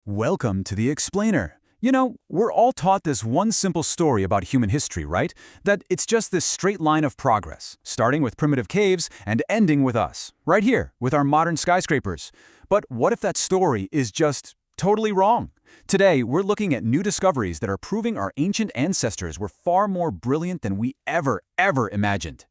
Welcome to the Explainer. We're all taught this one simple story about human history, right? That it's just this straight line of progress, starting with primitive caves and ending with us, right here, with our modern skyscrapers. But what if that story is just totally wrong? Today, we're looking at new discoveries that are proving our ancient ancestors were far more brilliant than we ever imagined.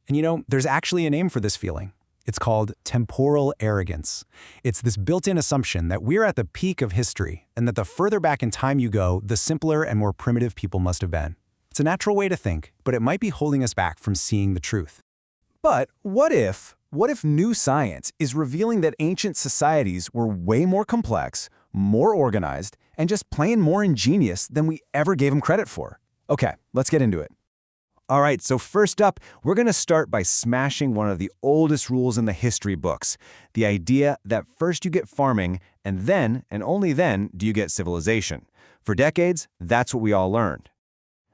And there's actually a name for this feeling. It's called temporal arrogance. It's this built-in assumption that we're at the peak of history and that the further back in time you go, the simpler and more primitive people must have been. It's a natural way to think, but it might be holding us back from seeing the truth. But what if new science is revealing that ancient societies were way more complex, more organized, and just plain more ingenious than we ever gave them credit for? Okay, let's get into it. All right, so first up, we're going to start by smashing one of the oldest rules in the history books, the idea that first you get farming, and then, and only then, do you get civilization. For decades, that's what we all learned.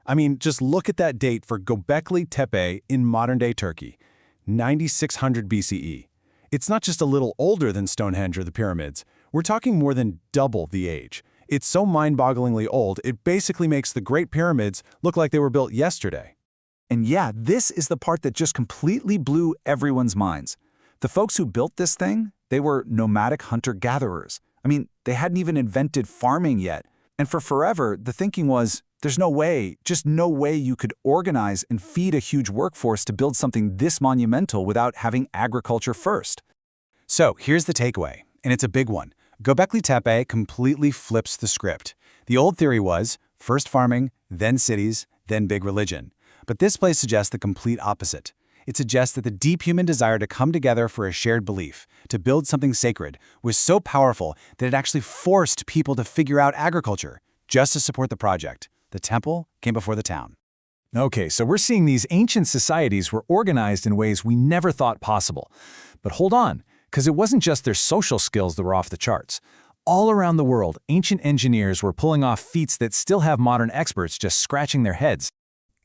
I mean, just look at that date for Göbekli Tepe in modern-day Turkey, 9600 BCE. It's not just a little older than Stonehenge or the pyramids. We're talking more than double the age. It's so mind-bogglingly old, it basically makes the Great Pyramids look like they were built yesterday. And yeah, this is the part that just completely blew everyone's minds. The folks who built this thing, they were nomadic hunter-gatherers. I mean, they hadn't even invented farming yet. And for forever, the thinking was, there's no way, just no way you could organize and feed a huge workforce to build something this monumental without having agriculture first. So here's the takeaway, and it's a big one. Göbekli Tepe completely flips the script. The old theory was, first farming, then cities, then big religion. But this place suggests the complete opposite. It suggests that the deep human desire to come together for a shared belief, to build something sacred, was so powerful that it actually forced people to figure out agriculture, just to support the project. The temple came before the town. Okay, so we're seeing these ancient societies were organized in ways we never thought possible. But hold on, because it wasn't just their social skills that were off the charts. All around the world, ancient engineers were pulling off feats that still have modern experts just scratching their heads.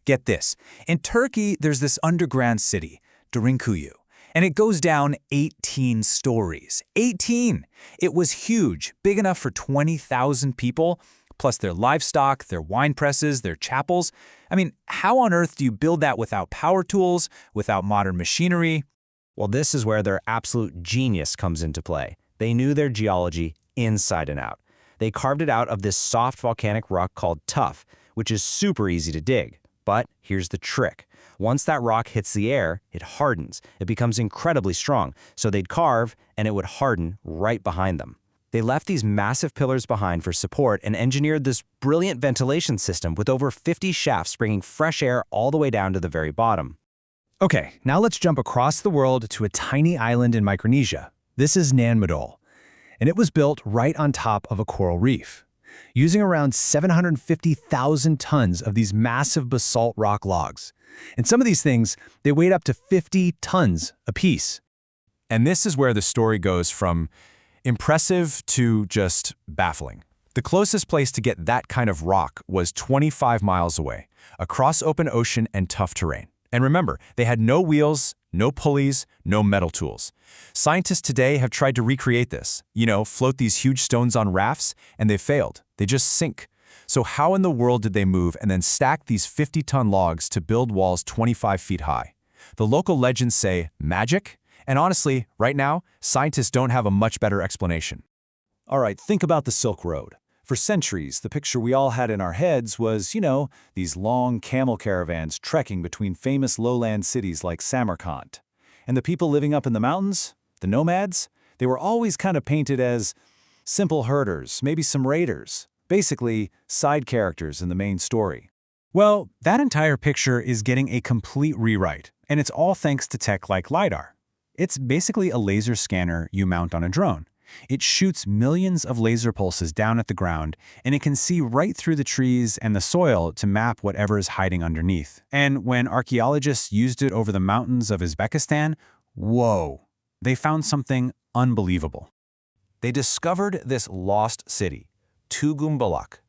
Get this. In Turkey, there's this underground city, Derinkuyu, and it goes down 18 stories. 18! It was huge, big enough for 20,000 people, plus their livestock, their wine presses, their chapels. I mean, how on earth do you build that without power tools, without modern machinery? Well, this is where their absolute genius comes into play. They knew their geology inside and out. They carved it out of this soft volcanic rock called tuff, which is super easy to dig. But here's the trick. Once that rock hits the air, it hardens. It becomes incredibly strong, so they'd carve and it would harden right behind them. They left these massive pillars behind for support and engineered this brilliant ventilation system with over 50 shafts bringing fresh air all the way down to the very bottom. Okay, now let's jump across the world to a tiny island in Micronesia. This is Nan Madol, and it was built right on top of a coral reef, using around 750,000 tons of these massive basalt rock logs. And some of these things, they weighed up to 50 tons apiece. And this is where the story goes from impressive to just baffling. The closest place to get that kind of rock was 25 miles away, across open ocean and tough terrain. And remember, they had no wheels, no pulleys, no metal tools. Scientists today have tried to recreate this, float these huge stones on rafts, and they failed. They just sink. So how in the world did they move and then stack these 50-ton logs to build walls 25 feet high? The local legends say magic, and honestly, right now, scientists don't have a much better explanation. All right, think about the Silk Road. For centuries, the picture we all had in our heads was, these long camel caravans trekking between famous lowland cities like Samarkand. And the people living up in the mountains, the nomads, they were always kind of painted as simple herders, maybe some raiders, basically side characters in the main story. Well, that entire picture is getting a complete rewrite, and it's all thanks to tech like LiDAR. It's basically a laser scanner you mount on a drone. It shoots millions of laser pulses down at the ground, and it can see right through the trees and the soil to map whatever is hiding underneath. And when archaeologists used it over the mountains of Uzbekistan, whoa, they found something unbelievable. They discovered this lost city, Tugumbalak.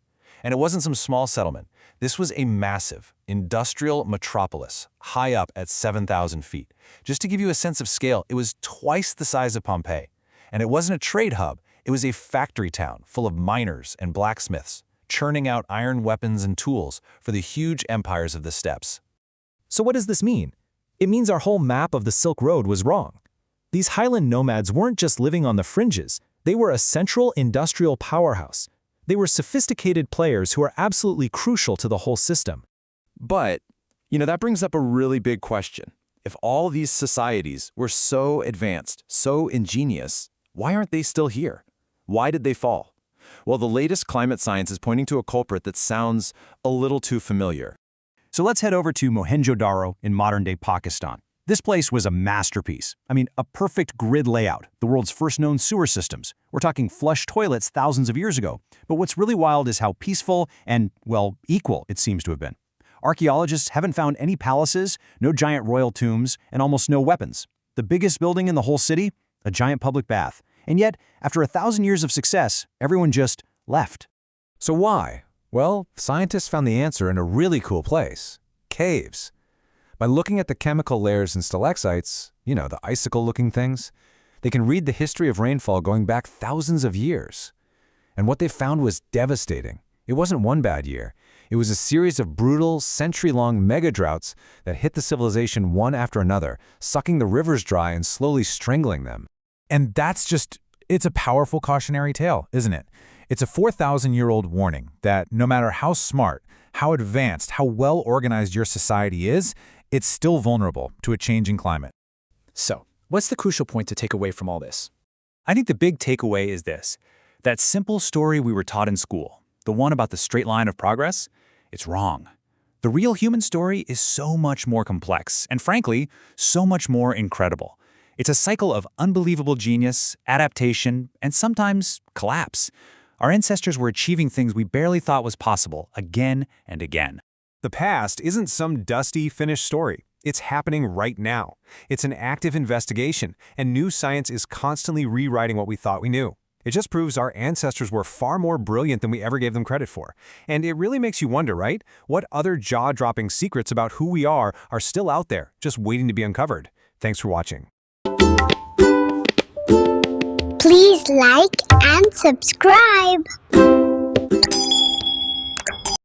And it wasn't some small settlement. This was a massive, industrial metropolis, high up at 7,000 feet. Just to give you a sense of scale, it was twice the size of Pompeii. And it wasn't a trade hub, It was a factory town full of miners and blacksmiths, churning out iron weapons and tools for the huge empires of the steppes. So what does this mean? It means our whole map of the Silk Road was wrong. These highland nomads weren't just living on the fringes. They were a central industrial powerhouse. They were sophisticated players who are absolutely crucial to the whole system. But, that brings up a really big question. If all these societies were so advanced, so ingenious, why aren't they still here? Why did they fall? Well, the latest climate science is pointing to a culprit that sounds a little too familiar. So let's head over to Mohenjo-Daro in modern-day Pakistan. This place was a masterpiece. I mean, a perfect grid layout, the world's first known sewer systems. We're talking flush toilets thousands of years ago. But what's really wild is how peaceful and, well, equal it seems to have been. Archaeologists haven't found any palaces, no giant royal tombs, and almost no weapons. The biggest building in the whole city? A giant public bath. And yet, after 1,000 years of success, everyone just left. So why? Well, scientists found the answer in a really cool place: caves. By looking at the chemical layers and stalactites, the icicle-looking things, they can read the history of rainfall going back thousands of years. And what they found was devastating. It wasn't one bad year. It was a series of brutal, century-long mega-droughts that hit the civilization one after another, sucking the rivers dry and slowly strangling them. And it's a powerful cautionary tale, isn't it? It's a 4,000-year-old warning that no matter how smart, how advanced, how well-organized your society is, it's still vulnerable to a changing climate. So, what's the crucial point to take away from all this? I think the big takeaway is this: that simple story we were taught in school, the one about the straight line of progress, it's wrong. The real human story is so much more complex and, frankly, so much more incredible. It's a cycle of unbelievable genius, adaptation, and sometimes collapse. Our ancestors were achieving things we barely thought was possible again and again. The past isn't some dusty, finished story. It's happening right now. It's an active investigation, and new science is constantly rewriting what we thought we knew. It just proves our ancestors were far more brilliant than we ever gave them credit for. And it really makes you wonder, right? What other jaw-dropping secrets about who we are still out there, just waiting to be uncovered? Thanks for watching. Please like and subscribe.